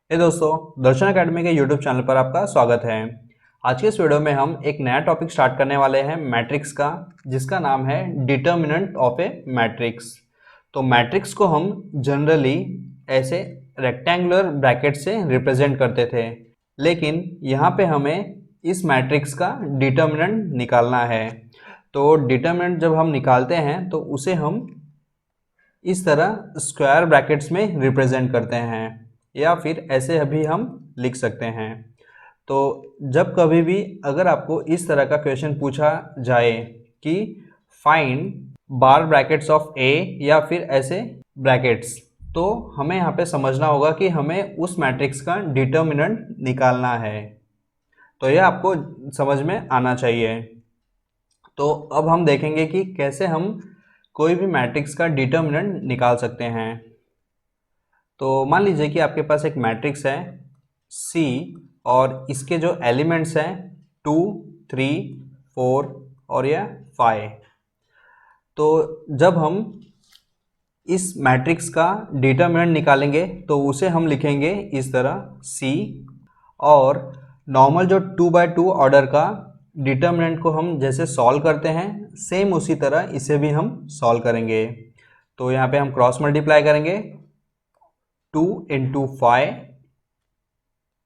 हे दोस्तों, दर्शन एकेडमी के YouTube channel पर आपका स्वागत है। आज के इस वीडियो में हम एक नया टॉपिक स्टार्ट करने वाले हैं मैट्रिक्स का, जिसका नाम है डिटर्मिनेंट ऑफ ए मैट्रिक्स। तो मैट्रिक्स को हम जनरली ऐसे रेक्टेंगुलर ब्रैकेट से रिप्रेजेंट करते थे, लेकिन यहाँ पे हमें इस मैट्रिक्स का डिटर्मिनेंट निकालना है। तो डिटर्मिनेंट जब हम निकालते हैं तो उसे हम इस तरह स्क्वायर ब्रैकेट्स में रिप्रेजेंट करते हैं, या फिर ऐसे अभी हम लिख सकते हैं। तो जब कभी भी अगर आपको इस तरह का क्वेश्चन पूछा जाए कि फाइंड बार ब्रैकेट्स ऑफ ए या फिर ऐसे ब्रैकेट्स, तो हमें यहाँ पे समझना होगा कि हमें उस मैट्रिक्स का डिटर्मिनेंट निकालना है। तो यह आपको समझ में आना चाहिए। तो अब हम देखेंगे कि कैसे हम कोई भी मैट्रिक्स का डिटर्मिनेंट निकाल सकते हैं। तो मान लीजिए कि आपके पास एक मैट्रिक्स है C और इसके जो एलिमेंट्स हैं 2, 3, 4 और यह 5। तो जब हम इस मैट्रिक्स का डिटर्मिनेंट निकालेंगे तो उसे हम लिखेंगे इस तरह C, और नॉर्मल जो 2x2 ऑर्डर का डिटर्मिनेंट को हम जैसे सॉल्व करते हैं, सेम उसी तरह इसे भी हम सॉल्व करेंगे। तो यहाँ पे हम क्रॉस मल्टीप्लाई करेंगे 2 इंटू 5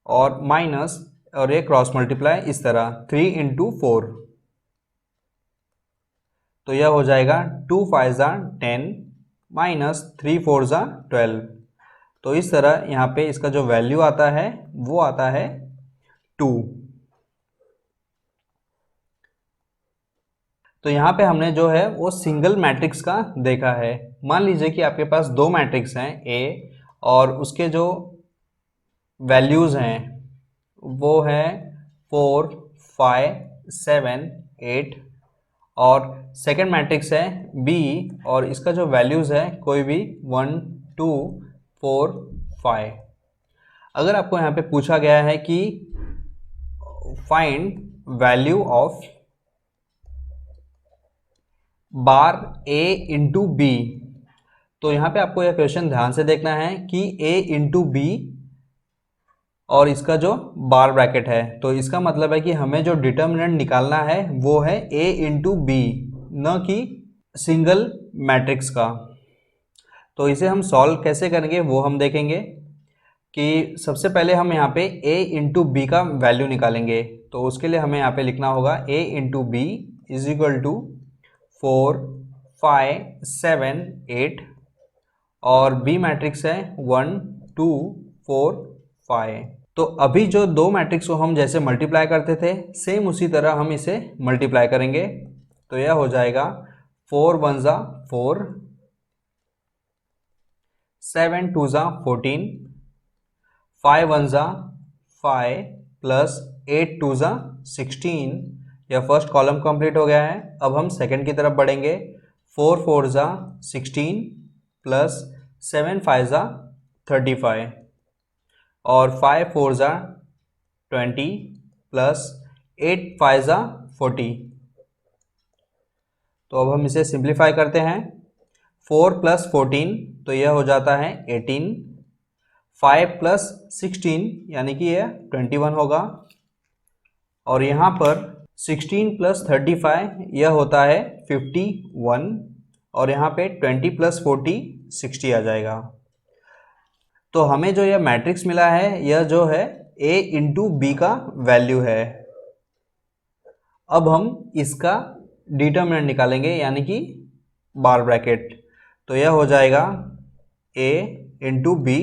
और माइनस, और ये क्रॉस मल्टीप्लाई इस तरह 3 इंटू 4। तो यह हो जाएगा 2 5 10 माइनस 3 4 12। तो इस तरह यहाँ पे इसका जो वैल्यू आता है वो आता है 2। तो यहाँ पे हमने जो है वो सिंगल मैट्रिक्स का देखा है। मान लीजिए कि आपके पास दो मैट्रिक्स हैं A, और उसके जो वैल्यूज़ हैं वो है 4, 5, 7, 8, और सेकंड मैट्रिक्स है B और इसका जो वैल्यूज़ है कोई भी 1, 2, 4, 5। अगर आपको यहाँ पे पूछा गया है कि find value of bar A into B, तो यहाँ पे आपको यह क्वेश्चन ध्यान से देखना है कि A इंटू B और इसका जो बार ब्रैकेट है, तो इसका मतलब है कि हमें जो डिटर्मिनेंट निकालना है वो है A इंटू B, न कि सिंगल मैट्रिक्स का। तो इसे हम सॉल्व कैसे करेंगे वो हम देखेंगे कि सबसे पहले हम यहाँ पे A इंटू B का वैल्यू निकालेंगे। तो उसके लिए हमें यहाँ पे लिखना होगा A into B is equal to 4, 5, 7, 8, और B मैट्रिक्स है 1, 2, 4, 5। तो अभी जो दो मैट्रिक्स को हम जैसे मल्टीप्लाई करते थे, सेम उसी तरह हम इसे मल्टीप्लाई करेंगे। तो यह हो जाएगा 4 1 4, 7 2 14, 5 1 5 प्लस 8 2 16। यह फर्स्ट कॉलम कंप्लीट हो गया है। अब हम सेकंड की तरफ बढ़ेंगे। 4 4 16 प्लस 7 5 35 और 5 4 20 प्लस 8 5 40। तो अब हम इसे सिंप्लीफाई करते हैं। 4 प्लस 14 तो यह हो जाता है 18, 5 प्लस 16 यानी कि यह 21 होगा, और यहाँ पर 16 प्लस 35 यह होता है 51, और यहाँ पे 20 प्लस 40 60 आ जाएगा। तो हमें जो यह मैट्रिक्स मिला है यह जो है A इंटू B का वैल्यू है। अब हम इसका डिटर्मिनेंट निकालेंगे, यानी कि बार ब्रैकेट। तो यह हो जाएगा A इंटू B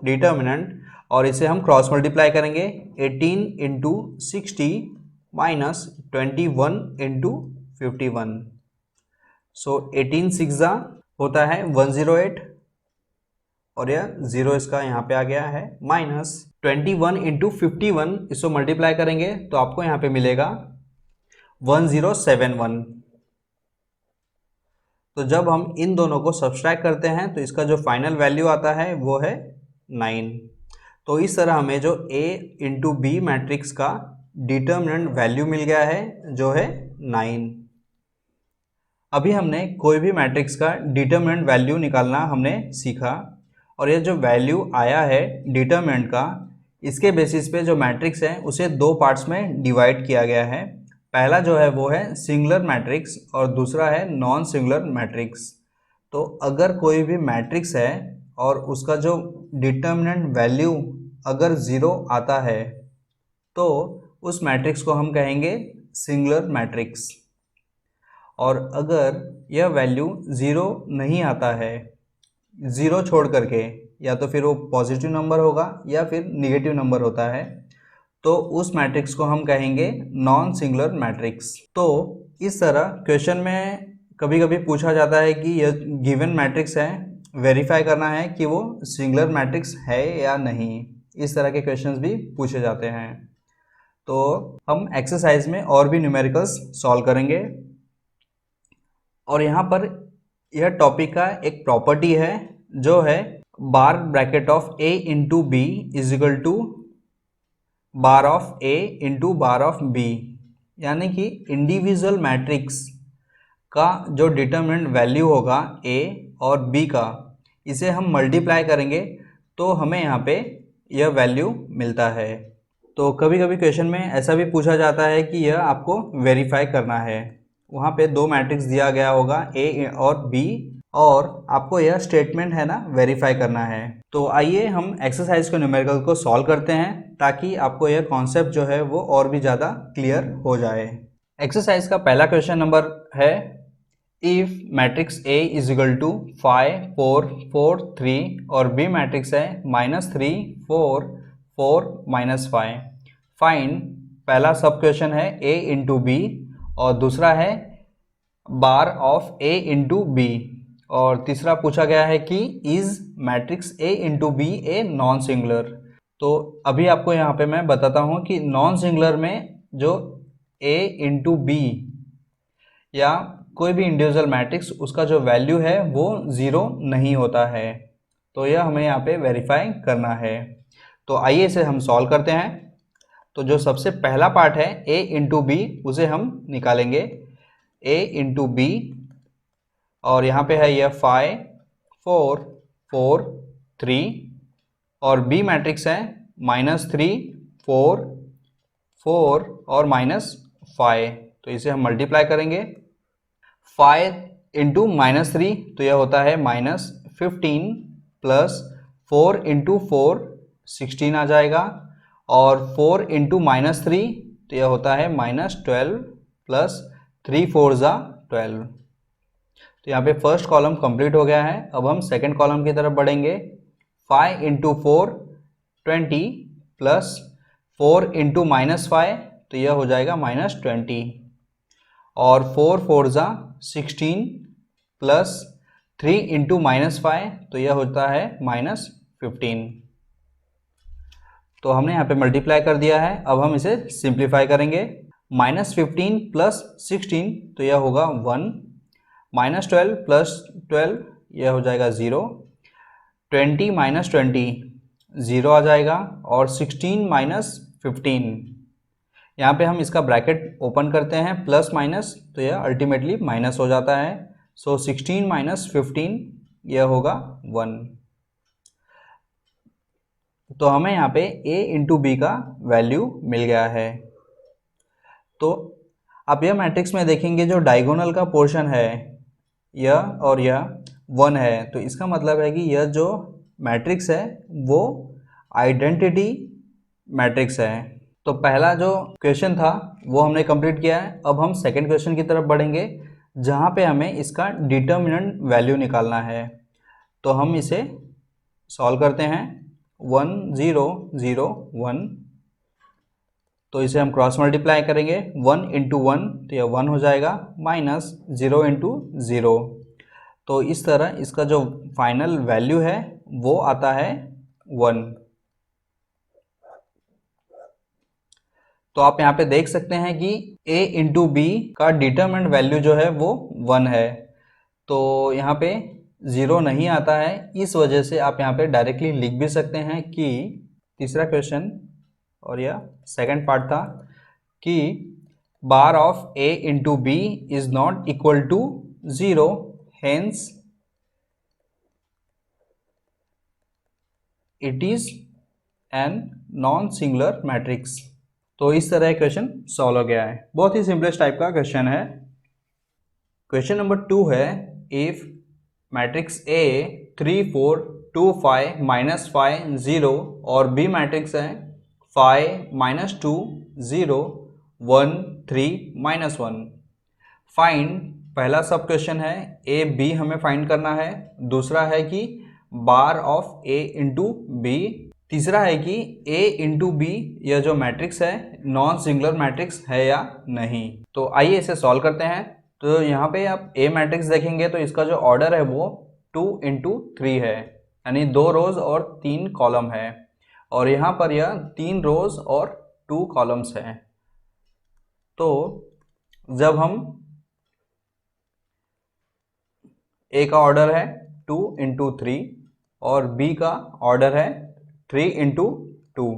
डिटर्मिनेंट, और इसे हम क्रॉस मल्टीप्लाई करेंगे 18 इंटू 60 माइनस 21 इंटू 51। सो 18 6 होता है 108, और यह 0 इसका यहाँ पे आ गया है, माइनस 21 इंटू 51, इसको मल्टीप्लाई करेंगे तो आपको यहाँ पे मिलेगा 1071। तो जब हम इन दोनों को सब्सट्रैक्ट करते हैं तो इसका जो फाइनल वैल्यू आता है वो है 9। तो इस तरह हमें जो A इंटू B मैट्रिक्स का डिटर्मिनेंट वैल्यू मिल गया है जो है 9। अभी हमने कोई भी मैट्रिक्स का डिटर्मिनेंट वैल्यू निकालना हमने सीखा। और ये जो वैल्यू आया है डिटरमिनेंट का, इसके बेसिस पे जो मैट्रिक्स है उसे दो पार्ट्स में डिवाइड किया गया है। पहला जो है वो है सिंगुलर मैट्रिक्स और दूसरा है नॉन सिंगुलर मैट्रिक्स। तो अगर कोई भी मैट्रिक्स है और उसका जो डिटरमिनेंट वैल्यू अगर ज़ीरो आता है तो उस मैट्रिक्स को हम कहेंगे सिंगुलर मैट्रिक्स। और अगर यह वैल्यू ज़ीरो नहीं आता है, ज़ीरो छोड़ करके, या तो फिर वो पॉजिटिव नंबर होगा या फिर निगेटिव नंबर होता है, तो उस मैट्रिक्स को हम कहेंगे नॉन सिंगुलर मैट्रिक्स। तो इस तरह क्वेश्चन में कभी कभी पूछा जाता है कि यह गिवन मैट्रिक्स है, वेरीफाई करना है कि वो सिंगुलर मैट्रिक्स है या नहीं। इस तरह के क्वेश्चंस भी पूछे जाते हैं। तो हम एक्सरसाइज में और भी न्यूमेरिकल्स सॉल्व करेंगे। और यहाँ पर यह टॉपिक का एक प्रॉपर्टी है जो है bar bracket of a into B is equal to bar of a into bar of b, यानी कि इंडिविजुअल मैट्रिक्स का जो डिटरमिनेंट वैल्यू होगा a और b का, इसे हम मल्टीप्लाई करेंगे तो हमें यहाँ पे यह वैल्यू मिलता है। तो कभी कभी क्वेश्चन में ऐसा भी पूछा जाता है कि यह आपको वेरीफाई करना है। वहाँ पे दो मैट्रिक्स दिया गया होगा a और b, और आपको यह स्टेटमेंट है ना वेरीफाई करना है। तो आइए हम एक्सरसाइज के न्यूमेरिकल को सॉल्व करते हैं ताकि आपको यह कॉन्सेप्ट जो है वो और भी ज़्यादा क्लियर हो जाए। एक्सरसाइज का पहला क्वेश्चन नंबर है, if matrix A is equal to 5 4 4 3 और B मैट्रिक्स है -3 4 4 -5, फाइंड। पहला सब क्वेश्चन है A इंटू बी और दूसरा है bar of A into B, और तीसरा पूछा गया है कि is matrix A into B a non singular. तो अभी आपको यहाँ पे मैं बताता हूँ कि नॉन सिंगुलर में जो A इंटू बी या कोई भी इंडिविजुअल मैट्रिक्स, उसका जो वैल्यू है वो ज़ीरो नहीं होता है। तो यह हमें यहाँ पे वेरीफाई करना है। तो आइए इसे हम सॉल्व करते हैं। तो जो सबसे पहला पार्ट है a इंटू बी, उसे हम निकालेंगे a इंटू बी, और यहाँ पे है यह 5 4 4 3 और b मैट्रिक्स है -3 4 4 और -5। तो इसे हम मल्टीप्लाई करेंगे। 5 इंटू -3 तो यह होता है -15 प्लस 4 इंटू 4 16 आ जाएगा, और 4 इंटू -3 तो यह होता है -12 प्लस 3 4 ज़ा 12। तो यहाँ पे फर्स्ट कॉलम कंप्लीट हो गया है। अब हम सेकंड कॉलम की तरफ बढ़ेंगे। 5 इंटू 4 20 प्लस 4 इंटू -5 तो यह हो जाएगा -20, और 4 4 ज़ा 16 प्लस 3 इंटू -5 तो यह होता है -15। तो हमने यहाँ पे मल्टीप्लाई कर दिया है। अब हम इसे सिंप्लीफाई करेंगे। -15 प्लस 16 तो यह होगा 1, -12 प्लस 12 यह हो जाएगा 0, 20 -20 0 आ जाएगा, और 16 -15 यहाँ पे हम इसका ब्रैकेट ओपन करते हैं, प्लस माइनस तो यह अल्टीमेटली माइनस हो जाता है। सो 16 -15 यह होगा 1। तो हमें यहाँ पे a इंटू बी का वैल्यू मिल गया है। तो आप यह मैट्रिक्स में देखेंगे जो डायगोनल का पोर्शन है यह और यह 1 है, तो इसका मतलब है कि यह जो मैट्रिक्स है वो आइडेंटिटी मैट्रिक्स है। तो पहला जो क्वेश्चन था वो हमने कंप्लीट किया है। अब हम सेकंड क्वेश्चन की तरफ बढ़ेंगे जहाँ पे हमें इसका डिटर्मिनेंट वैल्यू निकालना है। तो हम इसे सॉल्व करते हैं। 1 0 0 1, तो इसे हम क्रॉस मल्टीप्लाई करेंगे। 1 इंटू 1 तो यह 1 हो जाएगा, माइनस 0 इंटू 0, तो इस तरह इसका जो फाइनल वैल्यू है वो आता है 1। तो आप यहाँ पे देख सकते हैं कि a इंटू बी का डिटरमिनेंट वैल्यू जो है वो 1 है। तो यहाँ पे 0 नहीं आता है, इस वजह से आप यहाँ पे डायरेक्टली लिख भी सकते हैं कि तीसरा क्वेश्चन और यह सेकंड पार्ट था कि bar of a into B is not equal to 0, hence it is an non singular matrix. तो इस तरह क्वेश्चन सॉल्व हो गया है, बहुत ही सिंपलेस्ट टाइप का क्वेश्चन है। क्वेश्चन नंबर 2 है, इफ मैट्रिक्स ए 3 4 2 5 -5 0 और बी मैट्रिक्स है 5 -2 0 1 3 -1। फाइंड, पहला सब क्वेश्चन है ए बी हमें फाइंड करना है, दूसरा है कि bar of A into B, तीसरा है कि ए इंटू बी यह जो मैट्रिक्स है नॉन सिंगुलर मैट्रिक्स है या नहीं। तो आइए इसे सॉल्व करते हैं। तो यहाँ पे आप ए मैट्रिक्स देखेंगे तो इसका जो ऑर्डर है वो 2 इंटू 3 है, यानी 2 रोज और 3 कॉलम है, और यहाँ पर यह 3 रोज और 2 कॉलम्स हैं। तो जब हम ए का ऑर्डर है 2 इंटू 3 और बी का ऑर्डर है 3 इंटू 2,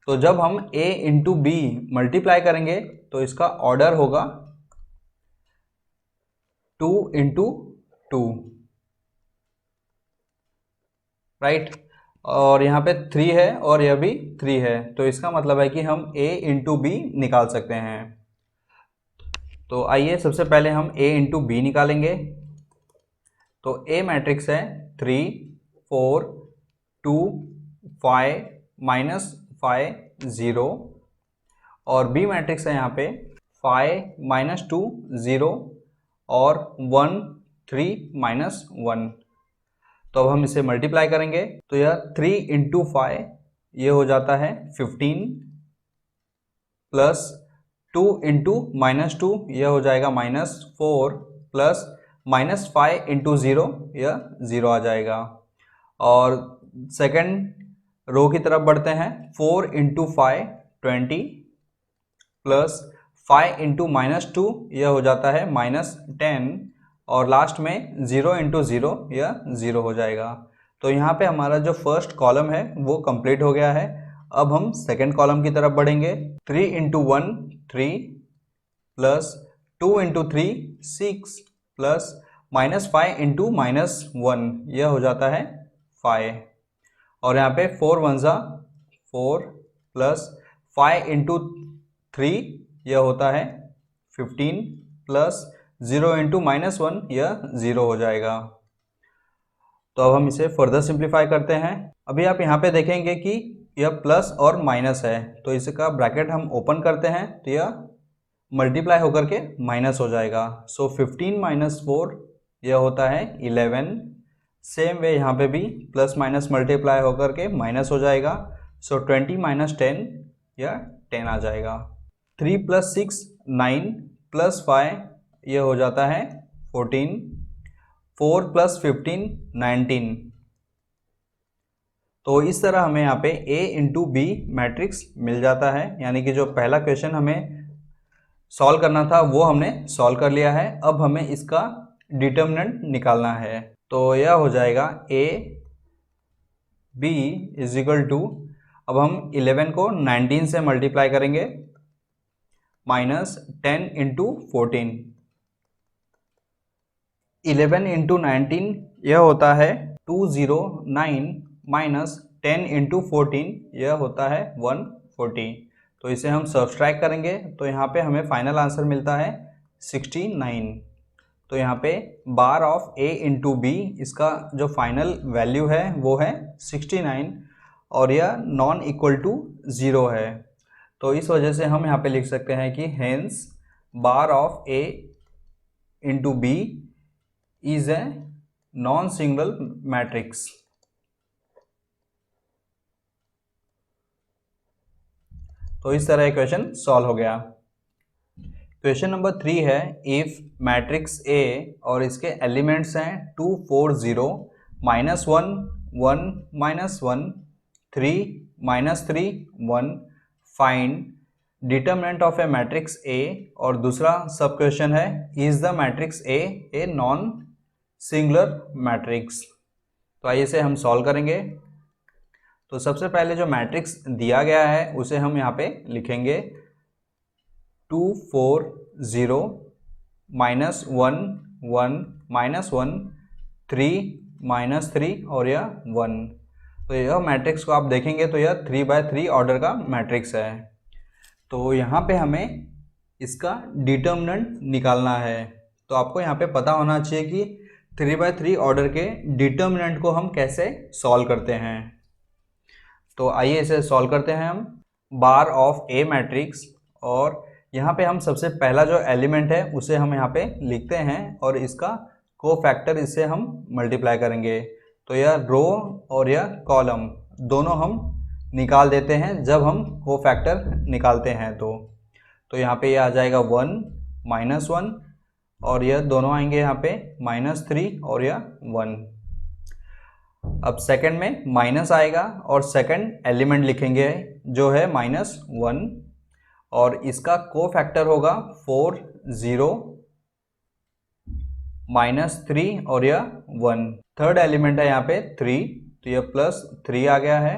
तो जब हम a इंटू बी मल्टीप्लाई करेंगे तो इसका ऑर्डर होगा 2 इंटू 2, राइट। और यहाँ पे 3 है और यह भी 3 है, तो इसका मतलब है कि हम a इंटू बी निकाल सकते हैं। तो आइए सबसे पहले हम a इंटू बी निकालेंगे। तो a मैट्रिक्स है 3 4 2 5 -5 0 और बी मैट्रिक्स है यहाँ पे 5 -2 0 और 1 3 -1। तो अब हम इसे मल्टीप्लाई करेंगे तो यह 3 इंटू 5 ये हो जाता है 15 प्लस 2 इंटू -2 यह हो जाएगा -4 प्लस -5 इंटू 0 यह 0 आ जाएगा। और सेकंड रो की तरफ बढ़ते हैं, 4 इंटू 5 20 प्लस 5 इंटू -2 यह हो जाता है -10 और लास्ट में 0 इंटू 0 यह 0 हो जाएगा। तो यहाँ पे हमारा जो फर्स्ट कॉलम है वो कंप्लीट हो गया है। अब हम सेकंड कॉलम की तरफ बढ़ेंगे। 3 into 1 3 plus 2 into 3 6 plus -5 into -1 यह हो जाता है 5 और यहाँ पे 4 1 ज़ा 4 प्लस 5 इंटू 3 यह होता है 15 प्लस 0 इंटू -1 यह 0 हो जाएगा। तो अब हम इसे फर्दर सिंप्लीफाई करते हैं। अभी आप यहाँ पे देखेंगे कि यह प्लस और माइनस है, तो इसका ब्रैकेट हम ओपन करते हैं तो यह मल्टीप्लाई होकर के माइनस हो जाएगा। सो 15 - 4 यह होता है 11। सेम वे यहाँ पे भी प्लस माइनस मल्टीप्लाई होकर के माइनस हो जाएगा। सो 20 - 10 यह 10 आ जाएगा। 3 + 6 9 प्लस 5 यह हो जाता है 14। 4 + 15 19। तो इस तरह हमें यहाँ पे a इंटू बी मैट्रिक्स मिल जाता है, यानी कि जो पहला क्वेश्चन हमें सॉल्व करना था वो हमने सॉल्व कर लिया है। अब हमें इसका डिटर्मिनेंट निकालना है। तो यह हो जाएगा a b = अब हम 11 को 19 से मल्टीप्लाई करेंगे -10 इंटू 14। 11 इंटू 19 यह होता है 209 माइनस 10 इंटू 14 यह होता है 140। तो इसे हम सब्सट्रैक्ट करेंगे तो यहाँ पे हमें फाइनल आंसर मिलता है 69। तो यहाँ पे बार ऑफ a इंटू बी इसका जो फाइनल वैल्यू है वो है 69 और यह नॉन इक्वल टू 0 है। तो इस वजह से हम यहाँ पे लिख सकते हैं कि hence bar of a into B is a non single matrix. तो इस तरह क्वेश्चन सॉल्व हो गया। क्वेश्चन नंबर 3 है, इफ मैट्रिक्स A और इसके एलिमेंट्स हैं 2 4 0 -1 1 -1 3 -3 1, find determinant of A matrix A। और दूसरा सब क्वेश्चन है, is the matrix A A non singular matrix. तो आइए इसे हम सॉल्व करेंगे। तो सबसे पहले जो मैट्रिक्स दिया गया है उसे हम यहाँ पे लिखेंगे 2 4 0 -1 1 -1 3 -3 और यह 1। तो यह मैट्रिक्स को आप देखेंगे तो यह 3x3 ऑर्डर का मैट्रिक्स है। तो यहाँ पे हमें इसका डिटर्मिनेंट निकालना है। तो आपको यहाँ पे पता होना चाहिए कि 3x3 ऑर्डर के डिटर्मिनेंट को हम कैसे सॉल्व करते हैं। तो आइए इसे सॉल्व करते हैं हम। बार ऑफ ए मैट्रिक्स, और यहाँ पे हम सबसे पहला जो एलिमेंट है उसे हम यहाँ पे लिखते हैं और इसका कोफैक्टर इससे हम मल्टीप्लाई करेंगे। तो यह रो और यह कॉलम दोनों हम निकाल देते हैं जब हम कोफैक्टर निकालते हैं। तो यहाँ पे यह आ जाएगा 1 -1, और यह दोनों आएंगे यहाँ पे -3 और यह 1। अब सेकंड में माइनस आएगा और सेकंड एलिमेंट लिखेंगे जो है -1, और इसका कोफैक्टर होगा 4 0 -3 और यह 1। थर्ड एलिमेंट है यहाँ पे 3, तो यह +3 आ गया है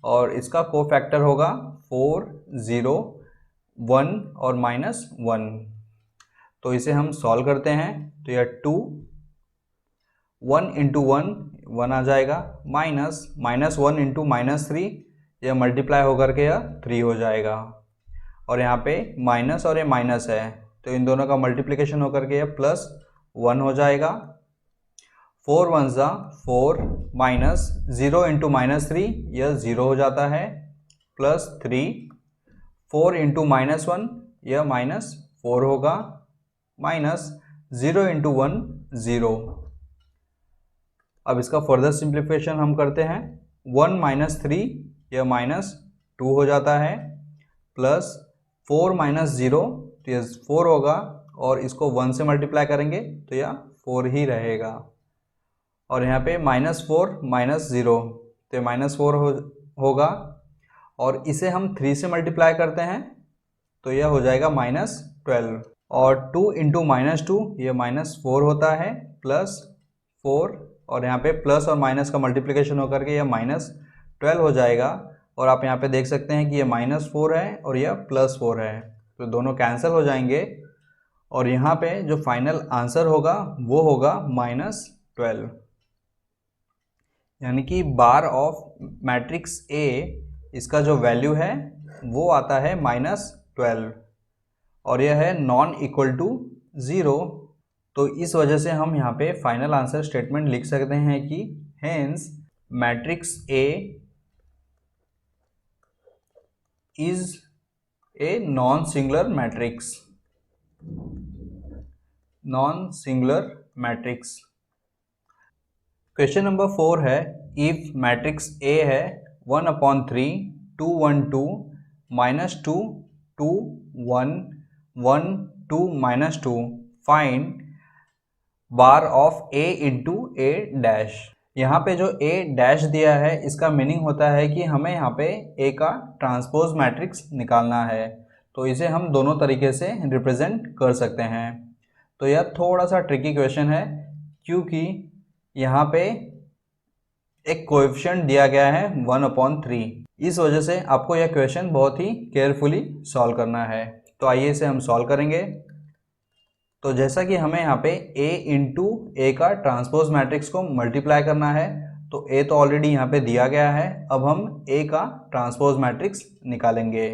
और इसका कोफैक्टर होगा 4 0 1 और -1। तो इसे हम सॉल्व करते हैं। तो यह 2 1 × 1 1 आ जाएगा, -1 × -3, यह मल्टीप्लाई होकर के यह 3 हो जाएगा। और यहाँ पे माइनस और ये माइनस है तो इन दोनों का मल्टीप्लिकेशन होकर के यह +1 हो जाएगा। 4 1 4 -0 × -3, यह 0 हो जाता है, +3 4 × -1, यह -4 होगा, -0 × 1 0। अब इसका फर्दर सिंप्लीफिकेशन हम करते हैं। 1 -3, यह -2 हो जाता है, +4 -0, तो यह 4 होगा, और इसको 1 से मल्टीप्लाई करेंगे तो यह 4 ही रहेगा। और यहाँ पे -4 -0, तो यह -4 होगा, और इसे हम 3 से मल्टीप्लाई करते हैं तो यह हो जाएगा -12। और 2 × -2, यह -4 होता है, +4, और यहाँ पे प्लस और माइनस का मल्टीप्लिकेशन होकर के यह -12 हो जाएगा। और आप यहाँ पे देख सकते हैं कि ये -4 है और यह +4 है, तो दोनों कैंसिल हो जाएंगे, और यहाँ पे जो फाइनल आंसर होगा वो होगा -12। यानी कि बार ऑफ मैट्रिक्स ए, इसका जो वैल्यू है वो आता है -12, और यह है नॉन इक्वल टू 0। तो इस वजह से हम यहाँ पे फाइनल आंसर स्टेटमेंट लिख सकते हैं कि hence matrix A is a non singular matrix. Non singular matrix. Question number 4 है, इफ मैट्रिक्स ए है 1/3 2 1 2 -2 2 1 1 2 -2, find bar of A into A dash. यहाँ पे जो ए डैश दिया है इसका मीनिंग होता है कि हमें यहाँ पे ए का ट्रांसपोज मैट्रिक्स निकालना है। तो इसे हम दोनों तरीके से रिप्रेजेंट कर सकते हैं। तो यह थोड़ा सा ट्रिकी क्वेश्चन है क्योंकि यहाँ पे एक कोएफिशिएंट दिया गया है 1/3। इस वजह से आपको यह क्वेश्चन बहुत ही केयरफुली सॉल्व करना है। तो आइए इसे हम सॉल्व करेंगे। तो जैसा कि हमें यहाँ पे a इंटू ए का ट्रांसपोज मैट्रिक्स को मल्टीप्लाई करना है, तो a तो ऑलरेडी यहाँ पे दिया गया है, अब हम a का ट्रांसपोज मैट्रिक्स निकालेंगे।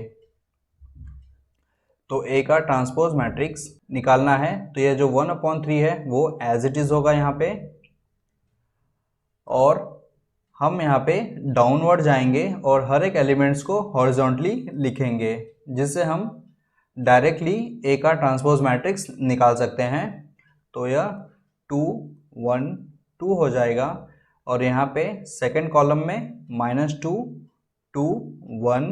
तो a का ट्रांसपोज मैट्रिक्स निकालना है, तो यह जो 1/3 है वो एज इट इज होगा यहाँ पे, और हम यहाँ पे डाउनवर्ड जाएंगे और हर एक एलिमेंट्स को हॉरिजॉन्टली लिखेंगे, जिससे हम डायरेक्टली ए का ट्रांसपोज मैट्रिक्स निकाल सकते हैं। तो यह 2 1 2 हो जाएगा, और यहाँ पे सेकंड कॉलम में -2 2 1।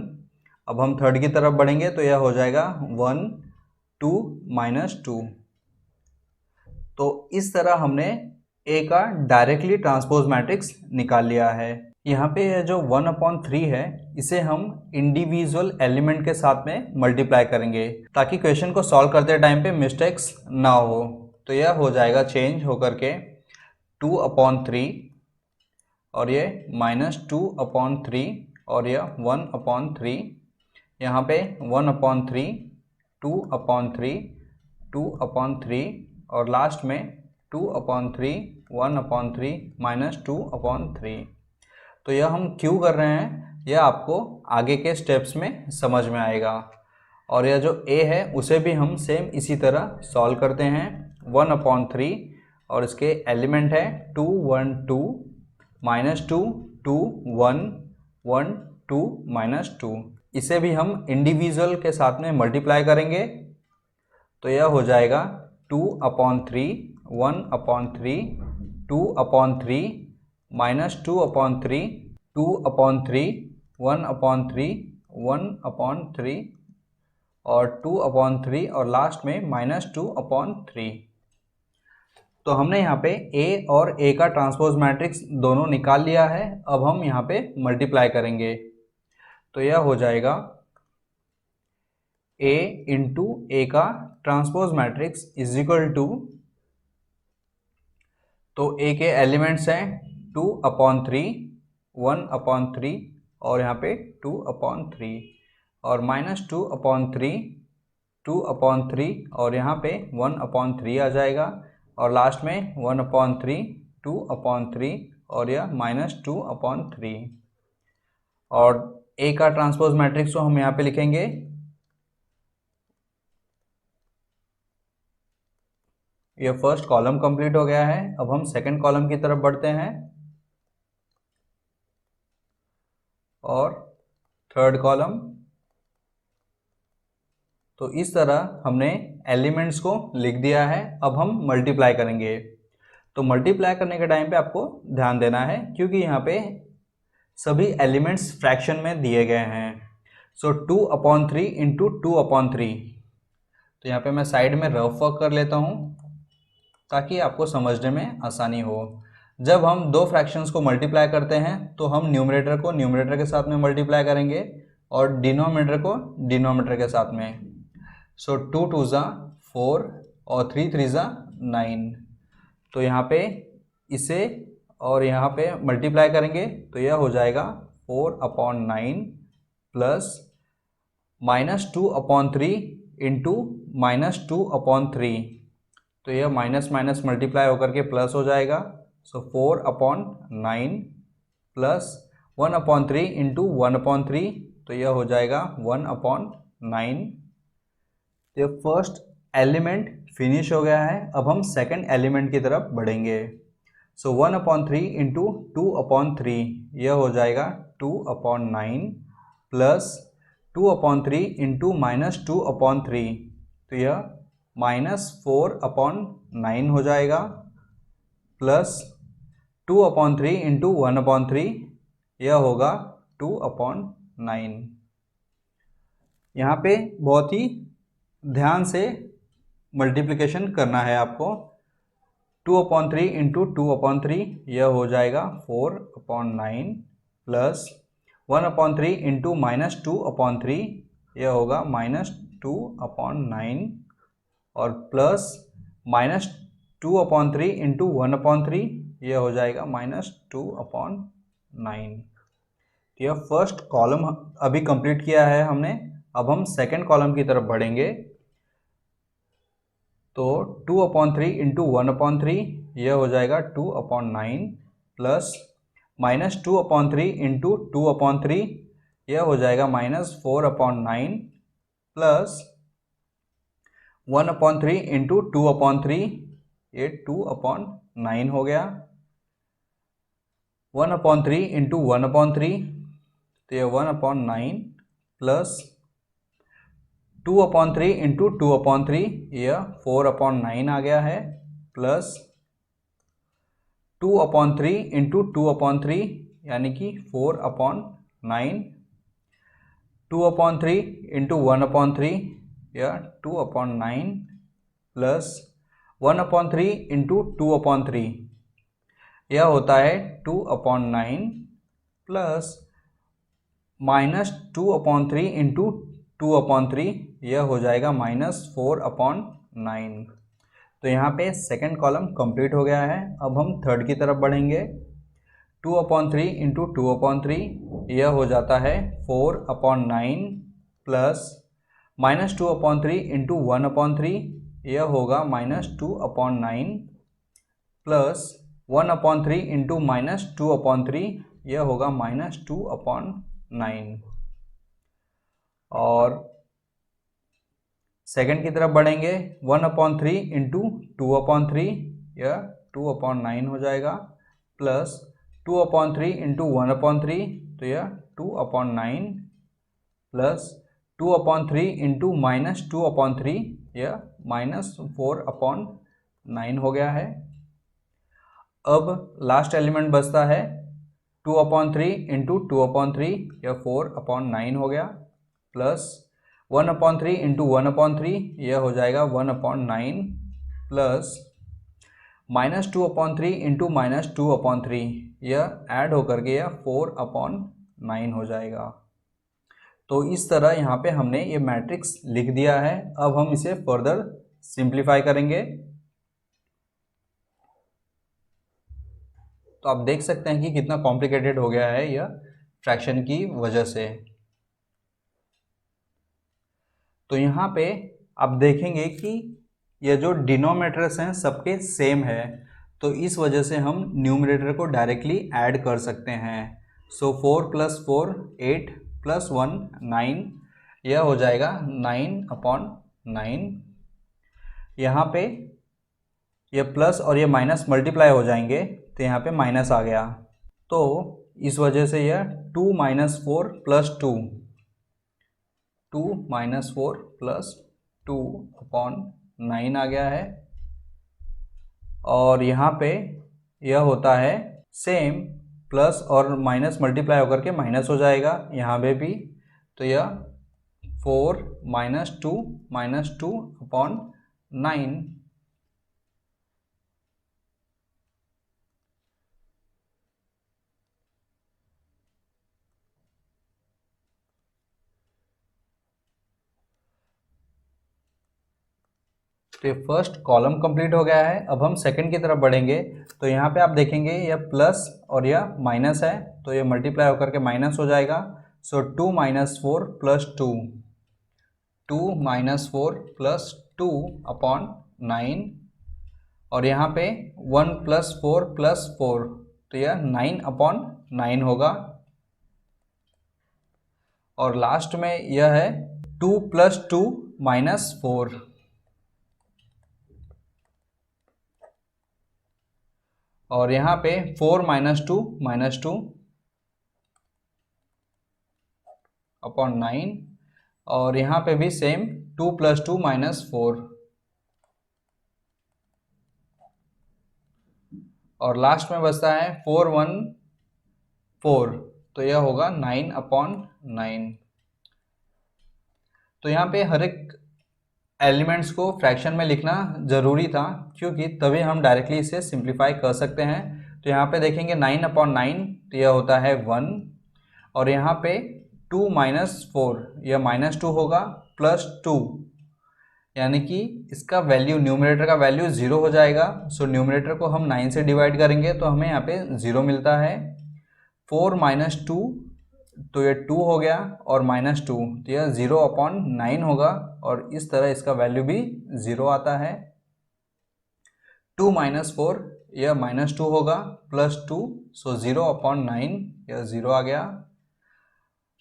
अब हम थर्ड की तरफ बढ़ेंगे तो यह हो जाएगा 1 2 -2। तो इस तरह हमने ए का डायरेक्टली ट्रांसपोज मैट्रिक्स निकाल लिया है। यहाँ पे यह जो 1/3 है इसे हम इंडिविजुअल एलिमेंट के साथ में मल्टीप्लाई करेंगे ताकि क्वेश्चन को सॉल्व करते टाइम पे मिस्टेक्स ना हो। तो यह हो जाएगा चेंज होकर के 2/3, और ये -2/3, और यह 1/3। यहाँ पे 1/3 2/3 2/3, और लास्ट में 2/3 1/3 -2/3। तो यह हम क्यों कर रहे हैं यह आपको आगे के स्टेप्स में समझ में आएगा। और यह जो a है उसे भी हम सेम इसी तरह सॉल्व करते हैं। 1/3 और इसके एलिमेंट है 2 1 2 -2 2 1 1 2 -2। इसे भी हम इंडिविजुअल के साथ में मल्टीप्लाई करेंगे तो यह हो जाएगा 2/3 1/3 2/3 -2/3 2/3 1/3 1/3 और 2/3 और लास्ट में -2/3। तो हमने यहाँ पे A और A का ट्रांसपोज मैट्रिक्स दोनों निकाल लिया है। अब हम यहाँ पे मल्टीप्लाई करेंगे तो यह हो जाएगा A इंटू A का transpose matrix is equal to, तो A के एलिमेंट्स हैं 2/3 1/3 और यहाँ पे 2/3 और -2/3 2/3 और यहाँ पे 1/3 आ जाएगा और लास्ट में 1/3 2/3 और यह -2/3। और A का ट्रांसपोज मैट्रिक्स को हम यहाँ पे लिखेंगे यह फर्स्ट कॉलम कंप्लीट हो गया है। अब हम सेकंड कॉलम की तरफ बढ़ते हैं और थर्ड कॉलम। तो इस तरह हमने एलिमेंट्स को लिख दिया है। अब हम मल्टीप्लाई करेंगे तो मल्टीप्लाई करने के टाइम पे आपको ध्यान देना है क्योंकि यहाँ पे सभी एलिमेंट्स फ्रैक्शन में दिए गए हैं। सो 2/3 इंटू 2/3। तो यहाँ पे मैं साइड में रफ वर्क कर लेता हूँ ताकि आपको समझने में आसानी हो। जब हम दो फ्रैक्शंस को मल्टीप्लाई करते हैं तो हम न्यूमरेटर को न्यूमरेटर के साथ में मल्टीप्लाई करेंगे और डिनोमिनेटर को डिनोमिनेटर के साथ में। सो 2 2 ज़ा 4 और 3 3 ज़ा 9। तो यहाँ पे इसे और यहाँ पे मल्टीप्लाई करेंगे तो यह हो जाएगा 4/9 प्लस -2/3 इंटू -2/3। तो यह माइनस माइनस मल्टीप्लाई होकर के प्लस हो जाएगा। सो 4/9 प्लस 1/3 इंटू 1/3 तो यह हो जाएगा 1/9। तो फर्स्ट एलिमेंट फिनिश हो गया है। अब हम सेकंड एलिमेंट की तरफ बढ़ेंगे। सो 1/3 इंटू 2/3 यह हो जाएगा 2/9 प्लस 2/3 इंटू -2/3 तो यह -4/9 हो जाएगा प्लस 2/3 इंटू 1/3 यह होगा 2/9। यहाँ पे बहुत ही ध्यान से मल्टीप्लिकेशन करना है आपको। 2/3 इंटू 2/3 यह हो जाएगा 4/9 प्लस 1/3 इंटू -2/3 यह होगा -2/9 और प्लस -2/3 इंटू 1/3 यह हो जाएगा -2/9। यह फर्स्ट कॉलम अभी कंप्लीट किया है हमने। अब हम सेकंड कॉलम की तरफ बढ़ेंगे तो 2/3 इंटू 1/3 यह हो जाएगा 2/9 प्लस -2/3 इंटू 2/3 यह हो जाएगा -4/9 प्लस 1/3 इंटू 2/3 ये 2/9 हो गया। 1/3 इंटू 1/3 तो यह 1/9 प्लस 2/3 इंटू 2/3 यह 4/9 आ गया है प्लस 2/3 इंटू 2/3 यानी कि 4/9 2/3 इंटू 1/3 यह 2/9 प्लस 1/3 इंटू 2/3 यह होता है 2/9 प्लस -2/3 इंटू 2/3 यह हो जाएगा -4/9। तो यहाँ पे सेकंड कॉलम कंप्लीट हो गया है। अब हम थर्ड की तरफ बढ़ेंगे। 2/3 इंटू 2/3 यह हो जाता है 4/9 प्लस -2/3 इंटू 1/3 यह होगा -2/9 प्लस 1/3 इंटू -2/3 यह होगा -2/9। और सेकंड की तरफ बढ़ेंगे, 1/3 इंटू 2/3, यह 2/9 हो जाएगा, प्लस 2/3 इंटू 1/3, तो यह 2/9, प्लस 2/3 इंटू -2/3, यह -4/9 हो गया है। अब लास्ट एलिमेंट बचता है 2/3 इंटू 2/3, यह 4/9 हो गया, प्लस 1/3 इंटू 1/3, यह हो जाएगा 1/9, प्लस -2/3 इंटू -2/3, यह ऐड होकर के यह 4/9 हो जाएगा। तो इस तरह यहाँ पे हमने ये मैट्रिक्स लिख दिया है। अब हम इसे फर्दर सिंप्लीफाई करेंगे। तो आप देख सकते हैं कि कितना कॉम्प्लिकेटेड हो गया है यह फ्रैक्शन की वजह से। तो यहाँ पे आप देखेंगे कि ये जो डिनोमिनेटर्स हैं सबके सेम है, तो इस वजह से हम न्यूमरेटर को डायरेक्टली ऐड कर सकते हैं। सो 4 + 4 8 + 1 9, यह हो जाएगा 9/9। यहाँ पे ये प्लस और ये माइनस मल्टीप्लाई हो जाएंगे, तो यहाँ पे माइनस आ गया, तो इस वजह से यह 2 - 4 + 2, 2 - 4 + 2/9 आ गया है। और यहाँ पे यह होता है सेम, प्लस और माइनस मल्टीप्लाई होकर के माइनस हो जाएगा यहाँ पे भी, तो यह 4 - 2 - 2/9। तो ये फर्स्ट कॉलम कंप्लीट हो गया है। अब हम सेकंड की तरफ बढ़ेंगे, तो यहाँ पे आप देखेंगे यह प्लस और यह माइनस है, तो ये मल्टीप्लाई होकर के माइनस हो जाएगा। सो 2 - 4 + 2, 2 - 4 + 2/9, और यहाँ पे 1 + 4 + 4, तो यह 9/9 होगा। और लास्ट में यह है 2 + 2 - 4, और यहाँ पे 4 - 2 - 2/9, और यहाँ पे भी सेम 2 + 2 - 4, और लास्ट में बचता है 4 1 4, तो यह होगा 9/9। तो यहाँ पे हर एक एलिमेंट्स को फ्रैक्शन में लिखना ज़रूरी था, क्योंकि तभी हम डायरेक्टली इसे सिंप्लीफाई कर सकते हैं। तो यहाँ पे देखेंगे 9/9, तो यह होता है 1, और यहाँ पे 2 - 4, यह -2 होगा, प्लस 2, यानी कि इसका वैल्यू, न्यूमरेटर का वैल्यू 0 हो जाएगा। सो न्यूमरेटर को हम 9 से डिवाइड करेंगे तो हमें यहाँ पे 0 मिलता है। 4 - 2, तो ये 2 हो गया, और -2, तो यह 0/9 होगा, और इस तरह इसका वैल्यू भी 0 आता है। 2 - 4, यह -2 होगा, प्लस 2, सो 0/9, यह 0 आ गया।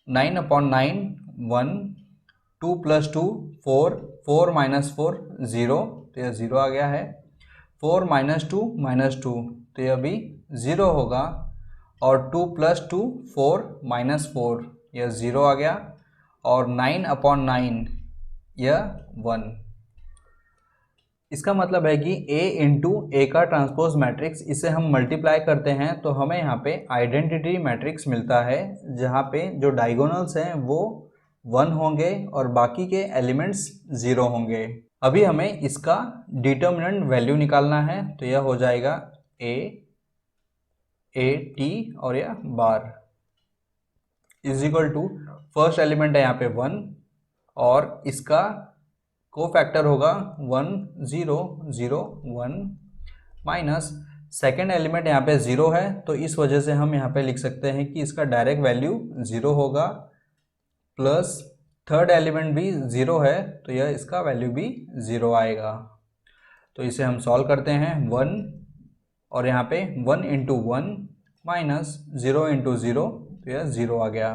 9/9 1, 2 + 2 4, 4 - 4 0, तो यह 0 आ गया है। 4 - 2 - 2, तो यह भी 0 होगा, और 2 + 2 4 - 4, यह 0 आ गया, और 9/9, यह 1। इसका मतलब है कि A इंटू A का ट्रांसपोज मैट्रिक्स, इसे हम मल्टीप्लाई करते हैं तो हमें यहाँ पे आइडेंटिटी मैट्रिक्स मिलता है, जहाँ पे जो डायगोनल्स हैं वो 1 होंगे और बाकी के एलिमेंट्स 0 होंगे। अभी हमें इसका डिटर्मिनेंट वैल्यू निकालना है, तो यह हो जाएगा A T और यह bar is equal to, first element है यहाँ पे 1, और इसका कोफैक्टर होगा 1 0 0 1, माइनस सेकेंड एलिमेंट यहाँ पे 0 है, तो इस वजह से हम यहाँ पे लिख सकते हैं कि इसका डायरेक्ट वैल्यू 0 होगा, प्लस थर्ड एलिमेंट भी 0 है, तो यह इसका वैल्यू भी 0 आएगा। तो इसे हम सॉल्व करते हैं, 1 और यहाँ पे 1 × 1, माइनस 0 इंटू 0, तो यह 0 आ गया।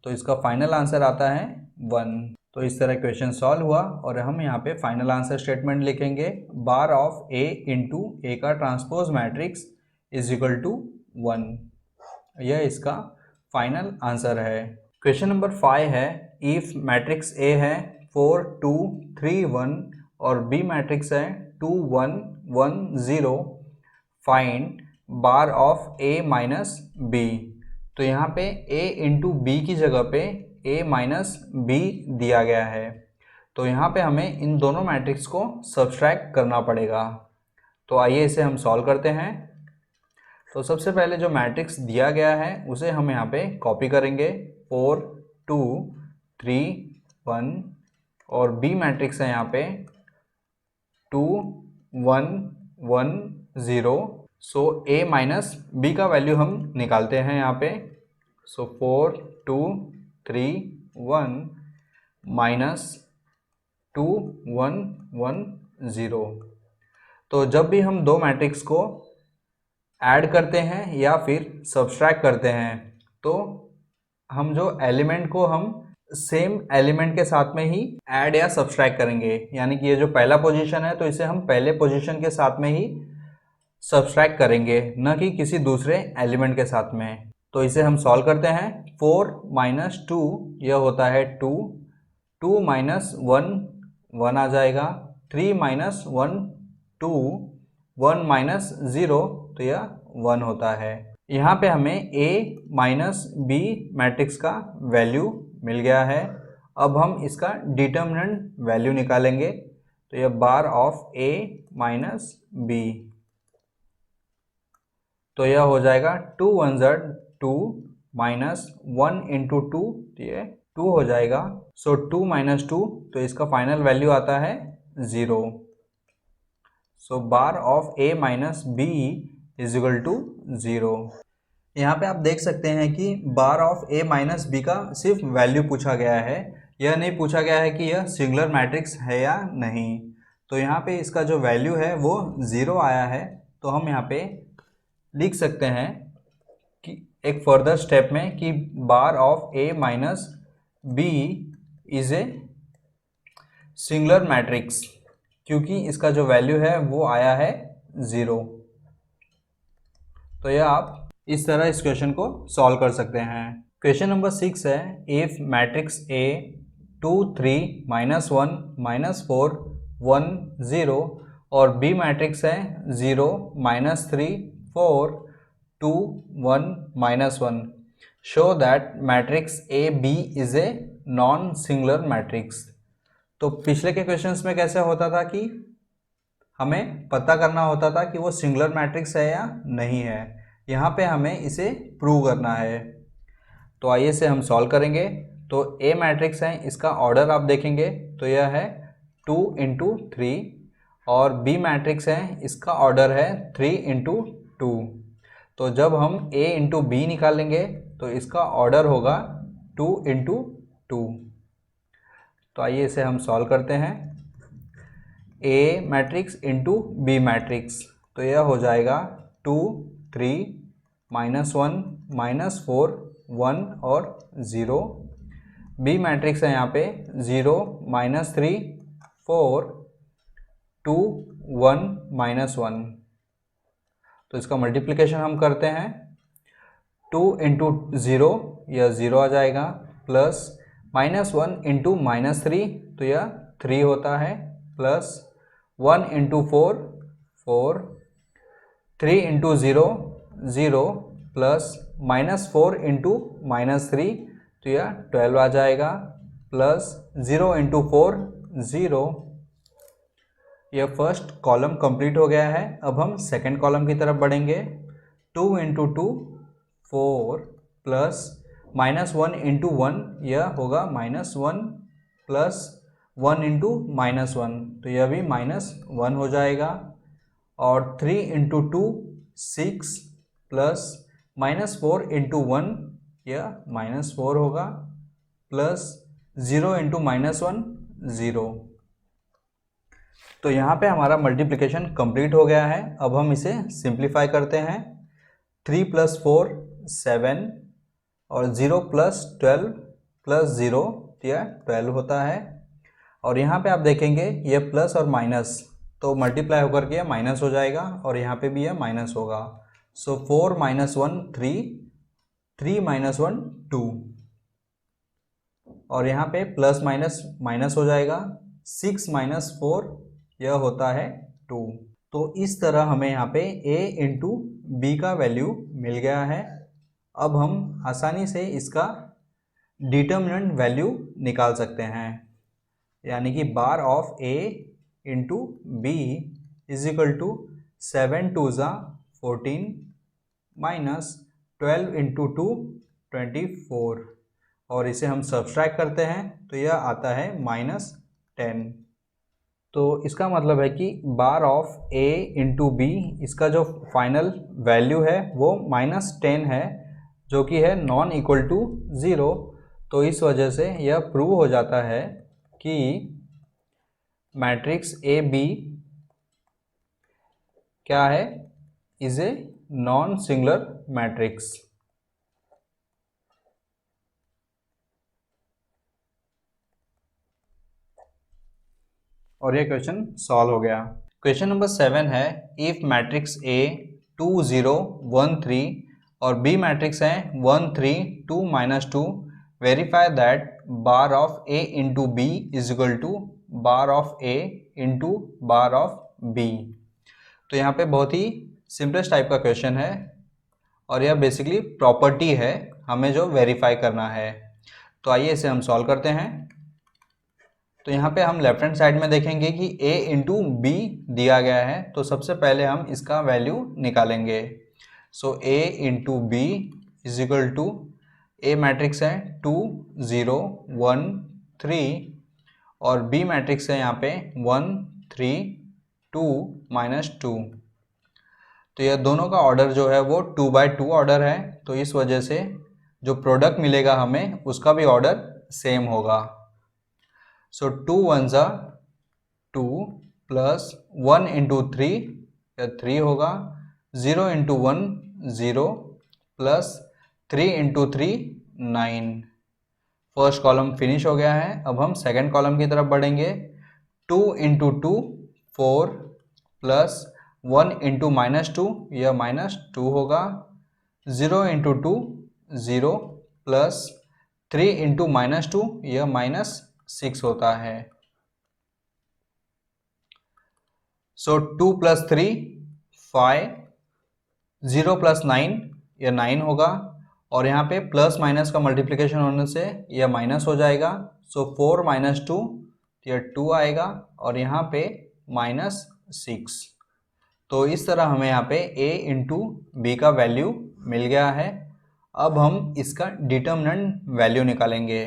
तो इसका फाइनल आंसर आता है 1। तो इस तरह क्वेश्चन सॉल्व हुआ और हम यहाँ पे फाइनल आंसर स्टेटमेंट लिखेंगे, बार ऑफ ए इंटू ए का transpose matrix is equal to 1। यह इसका फाइनल आंसर है। क्वेश्चन नंबर 5 है, इफ मैट्रिक्स ए है 4 2 3 1 और बी मैट्रिक्स है 2 1 1 0, find bar of A minus B. तो यहाँ पे a इंटू बी की जगह पे a माइनस बी दिया गया है, तो यहाँ पे हमें इन दोनों मैट्रिक्स को सब्सट्रैक्ट करना पड़ेगा। तो आइए इसे हम सॉल्व करते हैं। तो सबसे पहले जो मैट्रिक्स दिया गया है उसे हम यहाँ पे कॉपी करेंगे, 4 2 3 1 और बी मैट्रिक्स है यहाँ पे 2 1 1 0। सो a माइनस बी का वैल्यू हम निकालते हैं यहाँ पे। सो 4 2 3 1 माइनस 2 1 1 0। तो जब भी हम दो मैट्रिक्स को ऐड करते हैं या फिर सब्सट्रैक्ट करते हैं, तो हम जो एलिमेंट को हम सेम एलिमेंट के साथ में ही ऐड या सब्सट्रैक्ट करेंगे। यानी कि ये जो पहला पोजीशन है तो इसे हम पहले पोजीशन के साथ में ही सब्सट्रैक्ट करेंगे, न कि किसी दूसरे एलिमेंट के साथ में। तो इसे हम सॉल्व करते हैं। 4 माइनस 2 यह होता है 2, 2 माइनस 1 1 आ जाएगा, 3 माइनस 1 2, 1 माइनस 0 तो यह 1 होता है। यहाँ पे हमें a माइनस बी मैट्रिक्स का वैल्यू मिल गया है। अब हम इसका डिटर्मिनेंट वैल्यू निकालेंगे, तो यह बार ऑफ a माइनस बी, तो यह हो जाएगा 2 1 2 माइनस 1 इंटू 2, तो ये 2 हो जाएगा। सो 2 माइनस 2, तो इसका फाइनल वैल्यू आता है 0। So bar of a minus B is equal to 0। यहाँ पे आप देख सकते हैं कि bar of a minus B का सिर्फ वैल्यू पूछा गया है, यह नहीं पूछा गया है कि यह सिंगुलर मैट्रिक्स है या नहीं। तो यहाँ पे इसका जो वैल्यू है वो 0 आया है। तो हम यहाँ पे लिख सकते हैं कि एक फर्दर स्टेप में कि bar of a minus B is a singular matrix, क्योंकि इसका जो वैल्यू है वो आया है 0। तो यह आप इस तरह इस क्वेश्चन को सॉल्व कर सकते हैं। क्वेश्चन नंबर 6 है, if matrix A 2 3 minus 1 minus 4 1 0 और B मैट्रिक्स है 0 minus 3 4 2 1 minus 1, show that matrix A B is a non singular matrix. तो पिछले के क्वेश्चंस में कैसे होता था कि हमें पता करना होता था कि वो सिंगुलर मैट्रिक्स है या नहीं है, यहाँ पे हमें इसे प्रूव करना है। तो आइए इसे हम सॉल्व करेंगे। तो ए मैट्रिक्स है, इसका ऑर्डर आप देखेंगे तो यह है 2 इंटू 3, और बी मैट्रिक्स है, इसका ऑर्डर है 3 इंटू 2। तो जब हम a इंटू बी निकालेंगे तो इसका ऑर्डर होगा 2 इंटू 2। तो आइए इसे हम सॉल्व करते हैं। a matrix into B matrix, तो यह हो जाएगा 2 3 माइनस 1 माइनस 4 1 और 0। बी मैट्रिक्स है यहाँ पे 0 माइनस 3 4 2 1 माइनस 1। तो इसका मल्टीप्लिकेशन हम करते हैं, 2 इंटू 0 यह 0 आ जाएगा, प्लस माइनस 1 इंटू माइनस 3 तो यह 3 होता है, plus 1 into 4 4, 3 into 0 0, plus minus 4 into minus 3 तो यह 12 आ जाएगा, प्लस 0 इंटू 4 0। यह फर्स्ट कॉलम कंप्लीट हो गया है। अब हम सेकंड कॉलम की तरफ बढ़ेंगे। 2 इंटू 2 4, प्लस माइनस 1 इंटू 1 यह होगा माइनस 1, प्लस 1 इंटू माइनस 1 तो यह भी माइनस 1 हो जाएगा, और 3 इंटू 2 6, प्लस माइनस 4 इंटू 1 यह माइनस 4 होगा, प्लस 0 इंटू माइनस 1 0। तो यहाँ पे हमारा मल्टीप्लिकेशन कंप्लीट हो गया है। अब हम इसे सिंप्लीफाई करते हैं। 3 + 4 7 और 0 + 12 + 0 तो यह 12 होता है। और यहाँ पे आप देखेंगे ये प्लस और माइनस तो मल्टीप्लाई होकर के माइनस हो जाएगा और यहाँ पे भी यह माइनस होगा। सो 4 - 1 3, 3 - 1 2 और यहाँ पे प्लस माइनस माइनस हो जाएगा। 6 - 4 यह होता है 2। तो इस तरह हमें यहाँ पे a इंटू बी का वैल्यू मिल गया है। अब हम आसानी से इसका डिटर्मिनेंट वैल्यू निकाल सकते हैं, यानी कि bar of a into B is equal to 7 2 ज़ा 14 माइनस 12 इंटू 2 24 और इसे हम सब्सट्रैक्ट करते हैं तो यह आता है -10। तो इसका मतलब है कि bar of a into B इसका जो फाइनल वैल्यू है वो -10 है, जो कि है नॉन इक्वल टू 0। तो इस वजह से यह प्रूव हो जाता है कि मैट्रिक्स ए बी क्या है, is a non singular matrix. और यह क्वेश्चन सॉल्व हो गया। क्वेश्चन नंबर 7 है, इफ मैट्रिक्स ए 2 0 1 3 और बी मैट्रिक्स है 1 3 2 -2, verify that bar of A into B is equal to bar of A into bar of B. तो यहाँ पे बहुत ही सिंपलेस्ट टाइप का क्वेश्चन है और यह बेसिकली प्रॉपर्टी है हमें जो वेरीफाई करना है। तो आइए इसे हम सॉल्व करते हैं। तो यहाँ पे हम लेफ्ट हैंड साइड में देखेंगे कि a इंटू बी दिया गया है, तो सबसे पहले हम इसका वैल्यू निकालेंगे। So a into B is equal to, A matrix है 2 0 1 3 और बी मैट्रिक्स है यहाँ पे 1 3 2 -2। तो यह दोनों का ऑर्डर जो है वो 2/2 ऑर्डर है, तो इस वजह से जो प्रोडक्ट मिलेगा हमें उसका भी ऑर्डर सेम होगा। सो 2 1 ज़ा 2 प्लस 1 इंटू 3 या 3 होगा, 0 into 1 0 plus 3 into 3 9। First column finish हो गया है। अब हम सेकेंड कॉलम की तरफ बढ़ेंगे। 2 इंटू 2 4 प्लस 1 इंटू -2 यह -2 होगा, 0 इंटू 2 0 प्लस 3 इंटू -2 यह -6 होता है। सो 2 प्लस 3 5, 0 प्लस 9 यह 9 होगा और यहाँ पे प्लस माइनस का मल्टीप्लिकेशन होने से यह माइनस हो जाएगा। सो 4 - 2 यह 2 आएगा और यहाँ पे -6। तो इस तरह हमें यहाँ पे a इंटू बी का वैल्यू मिल गया है। अब हम इसका डिटर्मिनेंट वैल्यू निकालेंगे।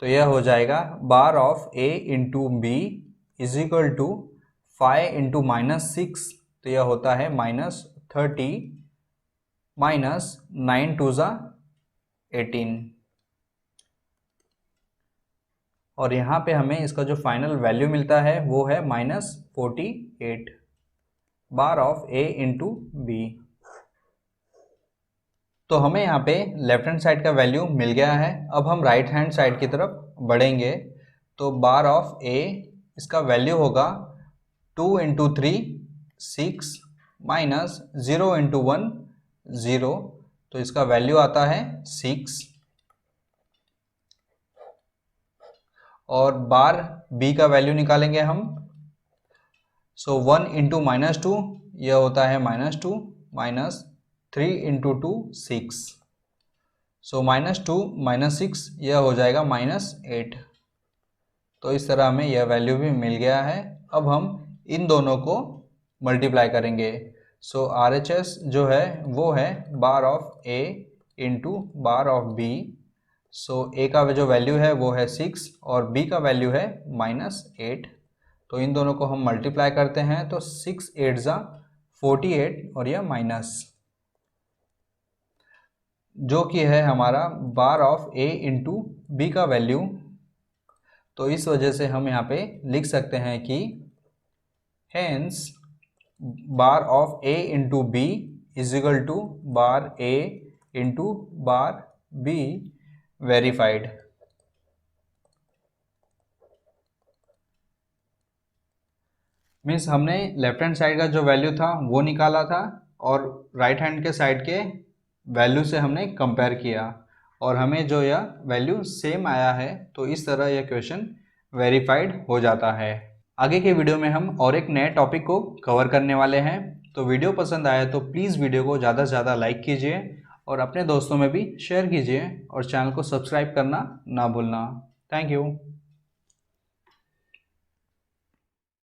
तो यह हो जाएगा bar of a into B is equal to 5 into -6, तो यह होता है -30 माइनस 9 2 ज़ा 18 और यहाँ पे हमें इसका जो फाइनल वैल्यू मिलता है वो है -48 बार ऑफ a इंटू बी। तो हमें यहाँ पे लेफ्ट हैंड साइड का वैल्यू मिल गया है। अब हम राइट हैंड साइड की तरफ बढ़ेंगे। तो बार ऑफ a इसका वैल्यू होगा 2 इंटू 3 6 माइनस 0 इंटू 1 0, तो इसका वैल्यू आता है 6। और बार b का वैल्यू निकालेंगे हम। सो 1 इंटू -2 यह होता है -2 माइनस 3 इंटू 2 6, सो -2 -6 यह हो जाएगा -8। तो इस तरह हमें यह वैल्यू भी मिल गया है। अब हम इन दोनों को मल्टीप्लाई करेंगे। सो RHS जो है वो है bar of a into bar of b। So a का जो वैल्यू है वो है 6 और b का वैल्यू है -8। तो इन दोनों को हम मल्टीप्लाई करते हैं तो 6 8 ज़ा 48 और यह माइनस, जो कि है हमारा बार ऑफ a इंटू बी का वैल्यू। तो इस वजह से हम यहाँ पे लिख सकते हैं कि hence bar of a into B is equal to bar A into bar B verified. Means हमने लेफ्ट हैंड साइड का जो वैल्यू था वो निकाला था और राइट हैंड के साइड के वैल्यू से हमने कंपेयर किया और हमें जो यह वैल्यू सेम आया है, तो इस तरह यह क्वेश्चन वेरीफाइड हो जाता है। आगे के वीडियो में हम और एक नए टॉपिक को कवर करने वाले हैं। तो वीडियो पसंद आया तो प्लीज़ वीडियो को ज़्यादा से ज़्यादा लाइक कीजिए और अपने दोस्तों में भी शेयर कीजिए और चैनल को सब्सक्राइब करना ना भूलना। Thank you.